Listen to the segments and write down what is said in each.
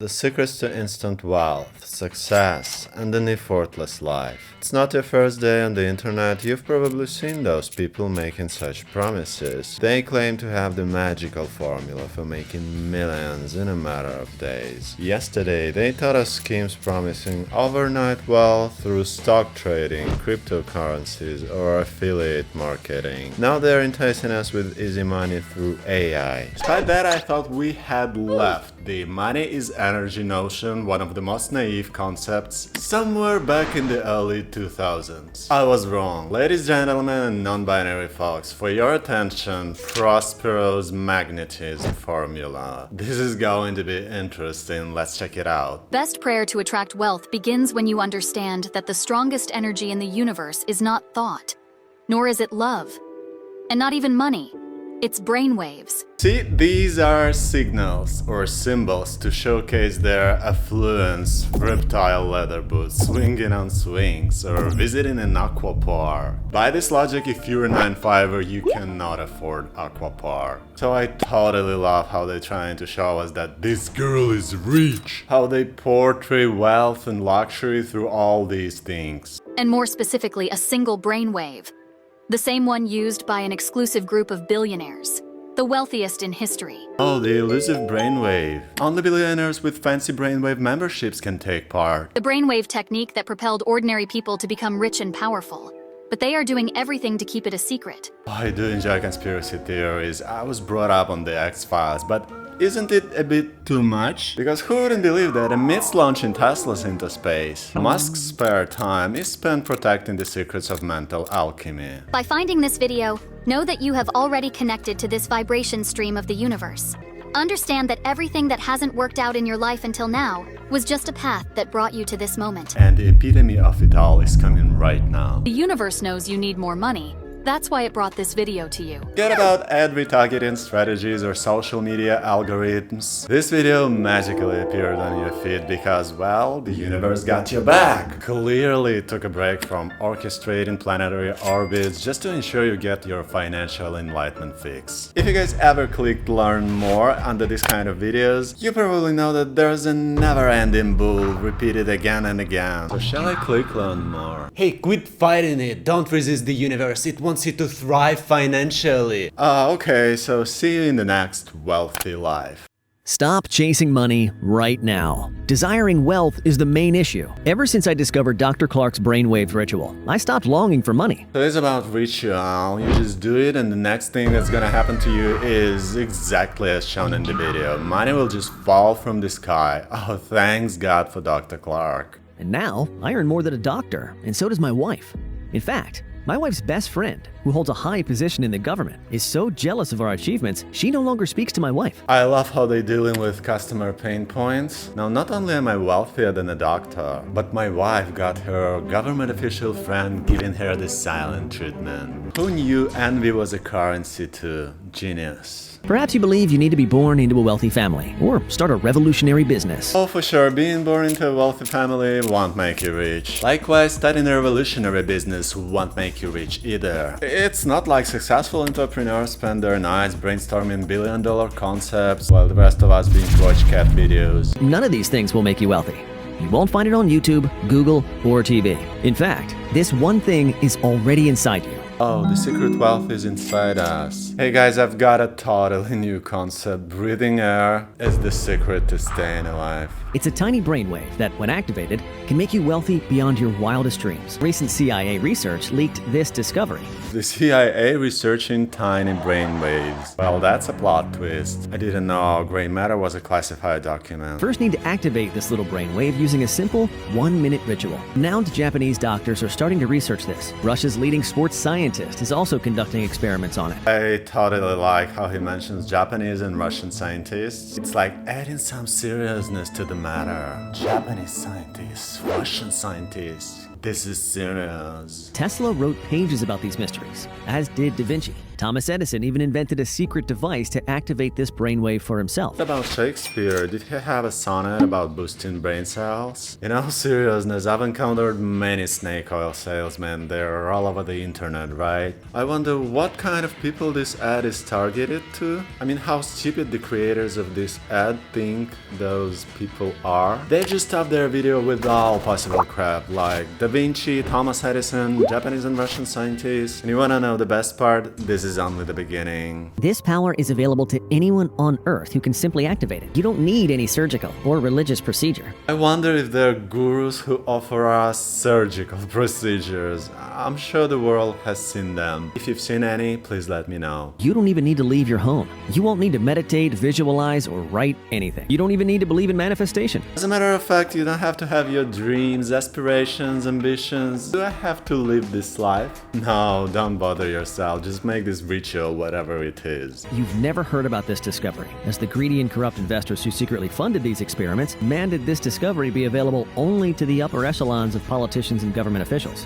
The secrets to instant wealth, success, and an effortless life. It's not your first day on the internet, you've probably seen those people making such promises. They claim to have the magical formula for making millions in a matter of days. Yesterday, they taught us schemes promising overnight wealth through stock trading, cryptocurrencies, or affiliate marketing. Now they're enticing us with easy money through AI. Despite that, I thought we had left the money is energy notion, one of the most naive concepts, somewhere back in the early 2000s. I was wrong. Ladies, gentlemen, and non-binary folks, for your attention, Prospero's magnetism formula. This is going to be interesting, let's check it out. Best prayer to attract wealth begins when you understand that the strongest energy in the universe is not thought, nor is it love, and not even money. It's brainwaves. See, these are signals or symbols to showcase their affluence, reptile leather boots, swinging on swings, or visiting an aquapark. By this logic, if you're a 9-5er, you cannot afford aquapark. So I totally love how they're trying to show us that this girl is rich. How they portray wealth and luxury through all these things. And more specifically, a single brainwave. The same one used by an exclusive group of billionaires, the wealthiest in history. Oh, the elusive brainwave. Only billionaires with fancy brainwave memberships can take part. The brainwave technique that propelled ordinary people to become rich and powerful. But they are doing everything to keep it a secret. I do enjoy conspiracy theories. I was brought up on the X-Files, but isn't it a bit too much? Because who wouldn't believe that amidst launching Teslas into space, Musk's spare time is spent protecting the secrets of mental alchemy. By finding this video, know that you have already connected to this vibration stream of the universe. Understand that everything that hasn't worked out in your life until now was just a path that brought you to this moment. And the epitome of it all is coming right now. The universe knows you need more money. That's why it brought this video to you. Forget about ad retargeting strategies or social media algorithms. This video magically appeared on your feed because, well, the universe got your back. Clearly it took a break from orchestrating planetary orbits just to ensure you get your financial enlightenment fix. If you guys ever clicked learn more under this kind of videos, you probably know that there's a never-ending bull repeated again and again. So shall I click learn more? Hey, quit fighting it. Don't resist the universe. It wants you to thrive financially. Okay, so see you in the next wealthy life. Stop chasing money right now. Desiring wealth is the main issue. Ever since I discovered Dr. Clark's brainwave ritual, I stopped longing for money. So it's about ritual. You just do it and the next thing that's gonna happen to you is exactly as shown in the video. Money will just fall from the sky. Oh, thanks God for Dr. Clark. And now, I earn more than a doctor, and so does my wife. In fact, my wife's best friend, who holds a high position in the government, is so jealous of our achievements, she no longer speaks to my wife. I love how they're dealing with customer pain points. Now, not only am I wealthier than a doctor, but my wife got her government official friend giving her the silent treatment. Who knew envy was a currency too? Genius. Perhaps you believe you need to be born into a wealthy family, or start a revolutionary business. Oh, for sure, being born into a wealthy family won't make you rich. Likewise, starting a revolutionary business won't make you rich either. It's not like successful entrepreneurs spend their nights brainstorming billion-dollar concepts while the rest of us binge watch cat videos. None of these things will make you wealthy. You won't find it on YouTube, Google, or TV. In fact, this one thing is already inside you. Oh, the secret wealth is inside us. Hey guys, I've got a totally new concept. Breathing air is the secret to staying alive. It's a tiny brainwave that, when activated, can make you wealthy beyond your wildest dreams. Recent CIA research leaked this discovery. The CIA researching tiny brainwaves. Well, that's a plot twist. I didn't know gray matter was a classified document. First need to activate this little brainwave using a simple 1-minute ritual. Renowned Japanese doctors are starting to research this. Russia's leading sports scientist is also conducting experiments on it. I totally like how he mentions Japanese and Russian scientists. It's like adding some seriousness to the matter. Japanese scientists, Russian scientists. this is serious. Tesla wrote pages about these mysteries, as did Da Vinci. Thomas Edison even invented a secret device to activate this brainwave for himself. About Shakespeare, did he have a sonnet about boosting brain cells? In all seriousness, I've encountered many snake oil salesmen. They're all over the internet, right? I wonder what kind of people this ad is targeted to? I mean, how stupid the creators of this ad think those people are? They just stuff their video with all possible crap, like Da Vinci, Thomas Edison, Japanese and Russian scientists. And you wanna know the best part? This is only the beginning. This power is available to anyone on Earth who can simply activate it. You don't need any surgical or religious procedure. I wonder if there are gurus who offer us surgical procedures. I'm sure the world has seen them. If you've seen any, please let me know. You don't even need to leave your home. You won't need to meditate, visualize, or write anything. You don't even need to believe in manifestation. As a matter of fact, you don't have to have your dreams, aspirations, ambitions. Do I have to live this life? No, don't bother yourself. Just make this ritual whatever it is. You've never heard about this discovery, as the greedy and corrupt investors who secretly funded these experiments demanded this discovery be available only to the upper echelons of politicians and government officials.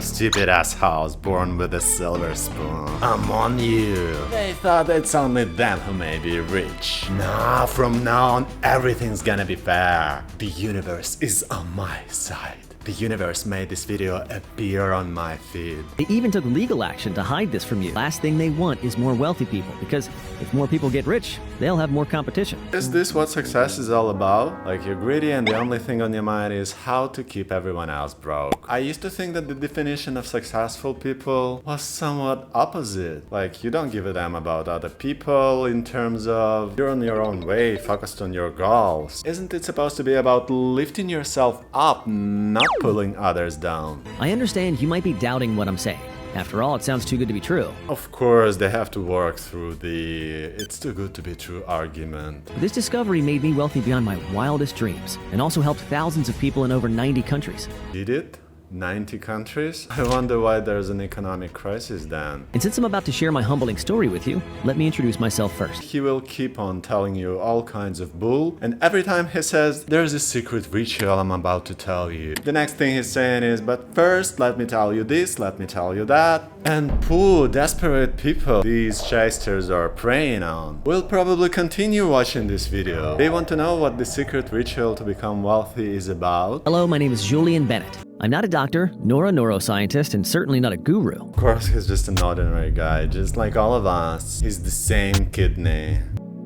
Stupid assholes born with a silver spoon. I'm on you. They thought it's only them who may be rich. Nah, from now on, everything's gonna be fair. The universe is on my side. The universe made this video appear on my feed. They even took legal action to hide this from you. Last thing they want is more wealthy people, because if more people get rich, they'll have more competition. Is this what success is all about? Like, you're greedy and the only thing on your mind is how to keep everyone else broke. I used to think that the definition of successful people was somewhat opposite. Like, you don't give a damn about other people in terms of you're on your own way, focused on your goals. Isn't it supposed to be about lifting yourself up, not pulling others down? I understand you might be doubting what I'm saying. After all, it sounds too good to be true. Of course, they have to work through the it's too good to be true argument. This discovery made me wealthy beyond my wildest dreams, and also helped thousands of people in over 90 countries. Did it? 90 countries? I wonder why there's an economic crisis then. And since I'm about to share my humbling story with you, let me introduce myself first. He will keep on telling you all kinds of bull, and every time he says, there's a secret ritual I'm about to tell you, the next thing he's saying is, but first let me tell you this, let me tell you that. And poor, desperate people these shysters are preying on will probably continue watching this video. They want to know what the secret ritual to become wealthy is about. Hello, my name is Julian Bennett. I'm not a doctor, nor a neuroscientist, and certainly not a guru. Of course, he's just an ordinary guy, just like all of us. He's the same kidney.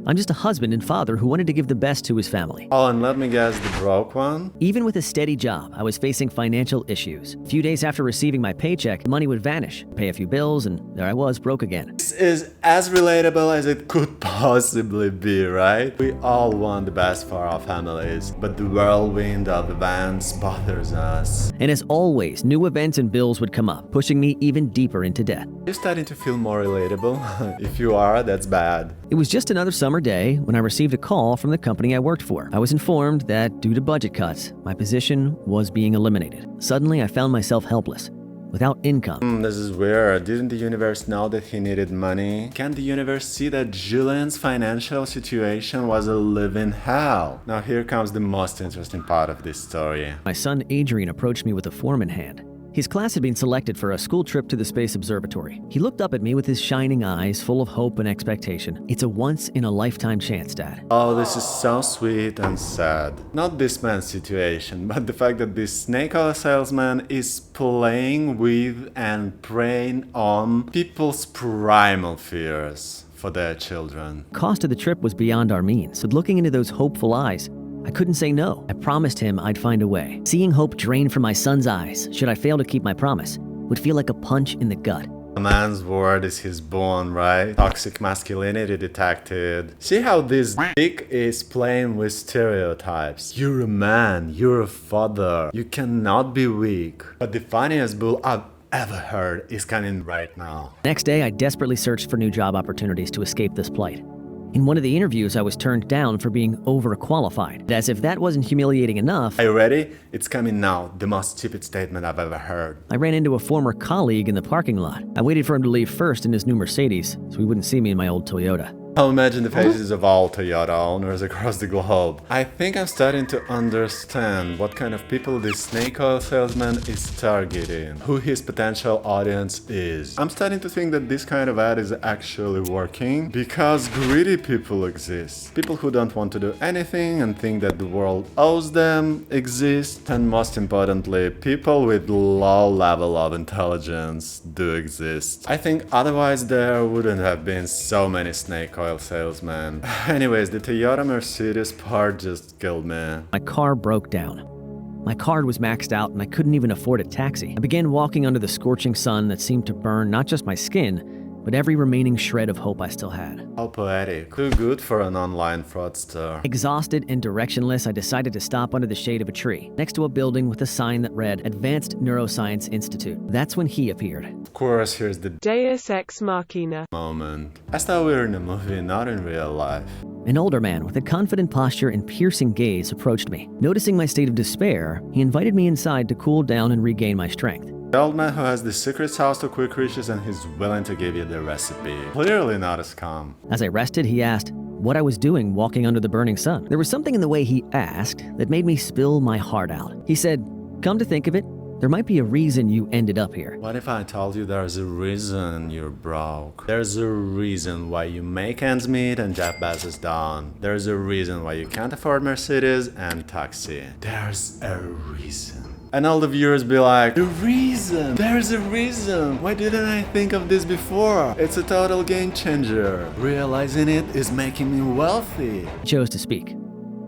I'm just a husband and father who wanted to give the best to his family. Oh, and let me guess, the broke one? Even with a steady job, I was facing financial issues. A few days after receiving my paycheck, money would vanish, pay a few bills, and there I was, broke again. This is as relatable as it could possibly be, right? We all want the best for our families, but the whirlwind of events bothers us. And as always, new events and bills would come up, pushing me even deeper into debt. You're starting to feel more relatable? If you are, that's bad. It was just another summer day when I received a call from the company I worked for. I was informed that due to budget cuts, my position was being eliminated. Suddenly, I found myself helpless, without income. This is weird. Didn't the universe know that he needed money? Can't the universe see that Julian's financial situation was a living hell? Now here comes the most interesting part of this story. My son Adrian approached me with a form in hand. His class had been selected for a school trip to the Space Observatory. He looked up at me with his shining eyes, full of hope and expectation. It's a once-in-a-lifetime chance, Dad. Oh, this is so sweet and sad. Not this man's situation, but the fact that this snake oil salesman is playing with and preying on people's primal fears for their children. The cost of the trip was beyond our means, but looking into those hopeful eyes, I couldn't say no. I promised him I'd find a way. Seeing hope drain from my son's eyes, should I fail to keep my promise, would feel like a punch in the gut. A man's word is his bond, right? Toxic masculinity detected. See how this dick is playing with stereotypes. You're a man, you're a father, you cannot be weak. But the funniest bull I've ever heard is coming right now. Next day, I desperately searched for new job opportunities to escape this plight. In one of the interviews, I was turned down for being overqualified. As if that wasn't humiliating enough, Are you ready? It's coming now. The most stupid statement I've ever heard. I ran into a former colleague in the parking lot. I waited for him to leave first in his new Mercedes, so he wouldn't see me in my old Toyota. I'll imagine the faces of all Toyota owners across the globe. I think I'm starting to understand what kind of people this snake oil salesman is targeting, who his potential audience is. I'm starting to think that this kind of ad is actually working because greedy people exist. People who don't want to do anything and think that the world owes them exist. And most importantly, people with low level of intelligence do exist. I think otherwise there wouldn't have been so many snake oil salesmen. Anyways, the Toyota Mercedes part just killed me. My car broke down. My card was maxed out and I couldn't even afford a taxi. I began walking under the scorching sun that seemed to burn not just my skin, but every remaining shred of hope I still had. How poetic. Too good for an online fraudster. Exhausted and directionless, I decided to stop under the shade of a tree, next to a building with a sign that read Advanced Neuroscience Institute. That's when he appeared. Of course, here's the Deus Ex Machina moment. I thought we were in a movie, not in real life. An older man with a confident posture and piercing gaze approached me. Noticing my state of despair, he invited me inside to cool down and regain my strength. The old man who has the secret sauce to quick riches and he's willing to give you the recipe. Clearly not a scam. As I rested, he asked what I was doing walking under the burning sun. There was something in the way he asked that made me spill my heart out. He said, "Come to think of it, there might be a reason you ended up here." What if I told you there's a reason you're broke? There's a reason why you make ends meet and Jeff Bezos don't. There's a reason why you can't afford Mercedes and taxi. There's a reason. And all the viewers be like, the reason! There's a reason! Why didn't I think of this before? It's a total game changer. Realizing it is making me wealthy. He chose to speak.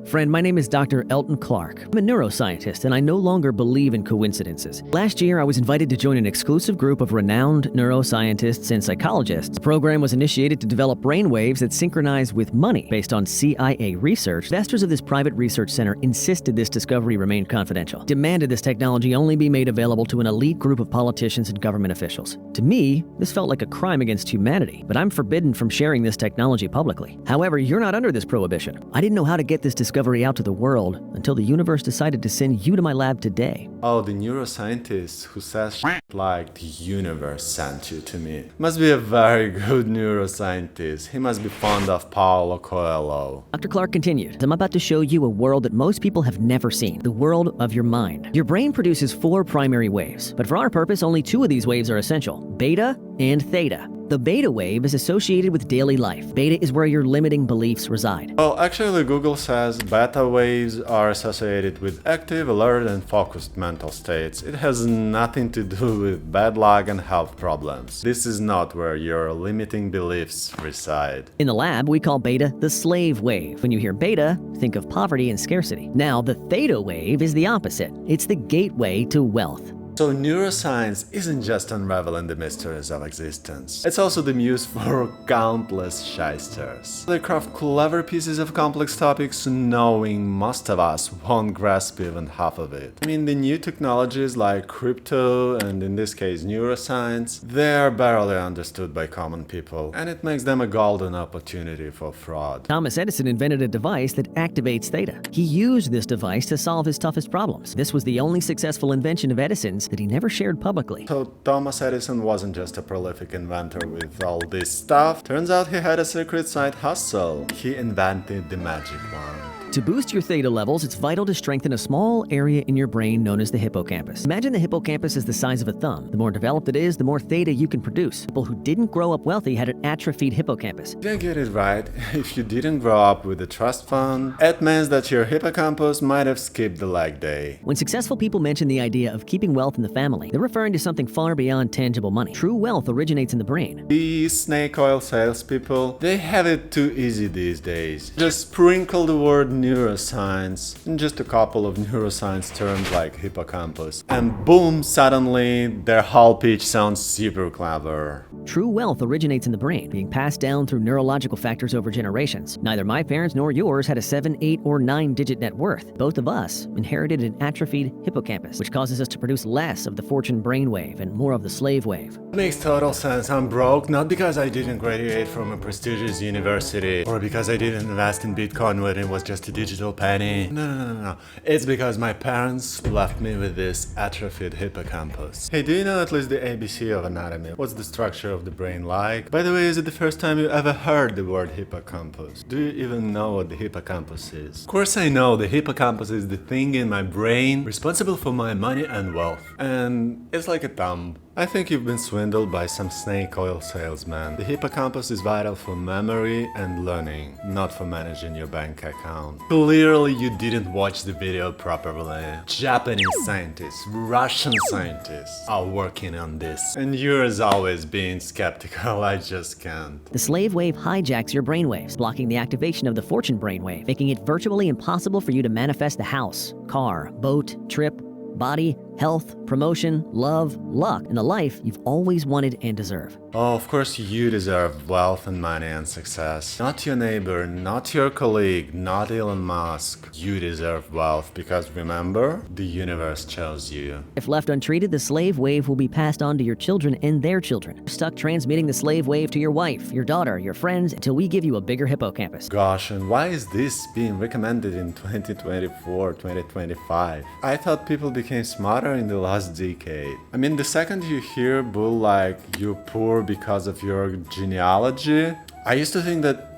Friend, my name is Dr. Elton Clark. I'm a neuroscientist, and I no longer believe in coincidences. Last year, I was invited to join an exclusive group of renowned neuroscientists and psychologists. The program was initiated to develop brainwaves that synchronize with money. Based on CIA research, investors of this private research center insisted this discovery remain confidential, demanded this technology only be made available to an elite group of politicians and government officials. To me, this felt like a crime against humanity, but I'm forbidden from sharing this technology publicly. However, you're not under this prohibition. I didn't know how to get this discovery out to the world until the universe decided to send you to my lab today. Oh, the neuroscientist who says shit like the universe sent you to me. Must be a very good neuroscientist. He must be fond of Paulo Coelho. Dr. Clark continued, I'm about to show you a world that most people have never seen, the world of your mind. Your brain produces 4 primary waves, but for our purpose, only 2 of these waves are essential, beta and theta. The beta wave is associated with daily life. Beta is where your limiting beliefs reside. Well, actually, Google says beta waves are associated with active, alert, and focused mental states. It has nothing to do with bad luck and health problems. This is not where your limiting beliefs reside. In the lab, we call beta the slave wave. When you hear beta, think of poverty and scarcity. Now, the theta wave is the opposite. It's the gateway to wealth. So neuroscience isn't just unraveling the mysteries of existence. It's also the muse for countless shysters. They craft clever pieces of complex topics knowing most of us won't grasp even half of it. I mean, the new technologies like crypto and in this case neuroscience, they're barely understood by common people, and it makes them a golden opportunity for fraud. Thomas Edison invented a device that activates theta. He used this device to solve his toughest problems. This was the only successful invention of Edison's that he never shared publicly. So Thomas Edison wasn't just a prolific inventor with all this stuff. Turns out he had a secret side hustle. He invented the magic wand. To boost your theta levels, it's vital to strengthen a small area in your brain known as the hippocampus. Imagine the hippocampus is the size of a thumb. The more developed it is, the more theta you can produce. People who didn't grow up wealthy had an atrophied hippocampus. Did I get it right? If you didn't grow up with a trust fund, it means that your hippocampus might have skipped the leg day. When successful people mention the idea of keeping wealth in the family, they're referring to something far beyond tangible money. True wealth originates in the brain. These snake oil salespeople, they have it too easy these days. Just sprinkle the word neuroscience and just a couple of neuroscience terms like hippocampus, and boom, suddenly their whole pitch sounds super clever. True wealth originates in the brain, being passed down through neurological factors over generations. Neither my parents nor yours had a 7, 8, or 9-digit net worth. Both of us inherited an atrophied hippocampus, which causes us to produce less of the fortune brainwave and more of the slave wave. Makes total sense. I'm broke not because I didn't graduate from a prestigious university or because I didn't invest in Bitcoin when it was just digital penny. No. It's because my parents left me with this atrophied hippocampus. Hey, do you know at least the ABC of anatomy? What's the structure of the brain like? By the way, is it the first time you ever heard the word hippocampus? Do you even know what the hippocampus is? Of course I know, the hippocampus is the thing in my brain responsible for my money and wealth. And it's like a thumb. I think you've been swindled by some snake oil salesman. The hippocampus is vital for memory and learning, not for managing your bank account. Clearly you didn't watch the video properly. Japanese scientists, Russian scientists are working on this. And you're as always being skeptical, I just can't. The slave wave hijacks your brainwaves, blocking the activation of the fortune brainwave, making it virtually impossible for you to manifest the house, car, boat, trip, body, health, promotion, love, luck, and the life you've always wanted and deserve. Oh, of course you deserve wealth and money and success. Not your neighbor, not your colleague, not Elon Musk. You deserve wealth because remember, the universe chose you. If left untreated, the slave wave will be passed on to your children and their children. Stuck transmitting the slave wave to your wife, your daughter, your friends, until we give you a bigger hippocampus. Gosh, and why is this being recommended in 2024, 2025? I thought people became smarter in the last decade. I mean, the second you hear bull like you're poor because of your genealogy, I used to think that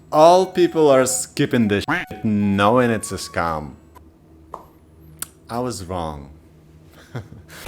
all people are skipping this shit knowing it's a scam. I was wrong.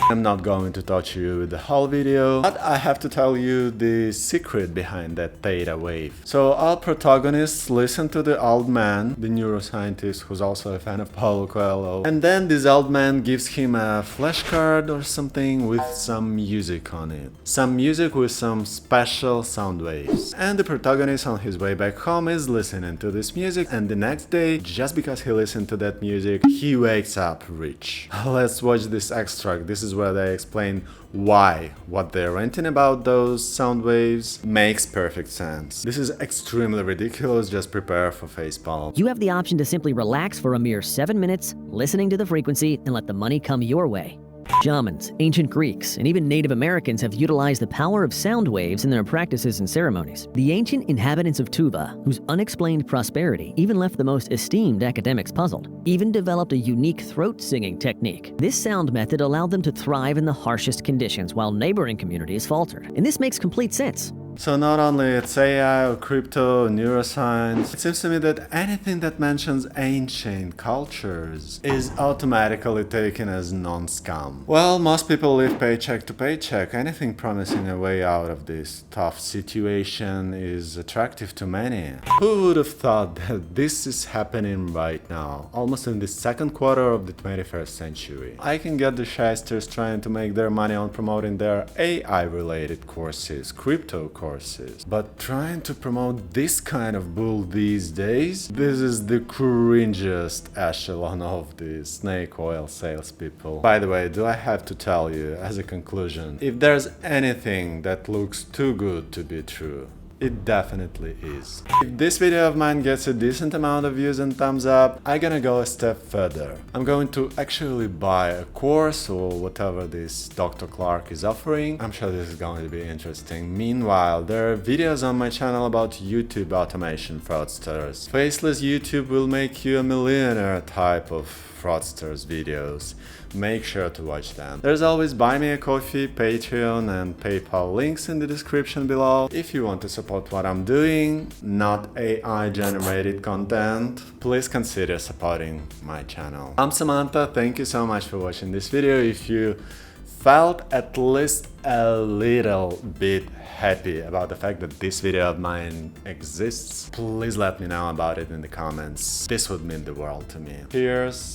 I'm not going to touch you with the whole video, but I have to tell you the secret behind that theta wave. So our protagonists listen to the old man, the neuroscientist who's also a fan of Paulo Coelho, and then this old man gives him a flashcard or something with some music on it. Some music with some special sound waves. And the protagonist on his way back home is listening to this music, and the next day, just because he listened to that music, he wakes up rich. Let's watch this extract. This is where they explain why what they're ranting about those sound waves makes perfect sense. This is extremely ridiculous, just prepare for facepalm. You have the option to simply relax for a mere 7 minutes, listening to the frequency, and let the money come your way. Shamans, ancient Greeks, and even Native Americans have utilized the power of sound waves in their practices and ceremonies. The ancient inhabitants of Tuva, whose unexplained prosperity even left the most esteemed academics puzzled, even developed a unique throat singing technique. This sound method allowed them to thrive in the harshest conditions while neighboring communities faltered. And this makes complete sense. So not only it's AI or crypto or neuroscience, it seems to me that anything that mentions ancient cultures is automatically taken as non-scam. Well, most people live paycheck to paycheck. Anything promising a way out of this tough situation is attractive to many. Who would have thought that this is happening right now, almost in the second quarter of the 21st century? I can get the shysters trying to make their money on promoting their AI-related courses, crypto courses. But trying to promote this kind of bull these days, this is the cringiest echelon of the snake oil salespeople. By the way, do I have to tell you, as a conclusion, if there's anything that looks too good to be true, it definitely is. If this video of mine gets a decent amount of views and thumbs up, I'm gonna go a step further. I'm going to actually buy a course or whatever this Dr. Clark is offering. I'm sure this is going to be interesting. Meanwhile, there are videos on my channel about YouTube automation fraudsters. Faceless YouTube will make you a millionaire type of fraudsters videos. Make sure to watch them. There's always Buy Me a Coffee, Patreon and PayPal links in the description below. If you want to support what I'm doing, not AI generated content, please consider supporting my channel. I'm Samantha, thank you so much for watching this video. If you felt at least a little bit happy about the fact that this video of mine exists, please let me know about it in the comments. This would mean the world to me. Cheers!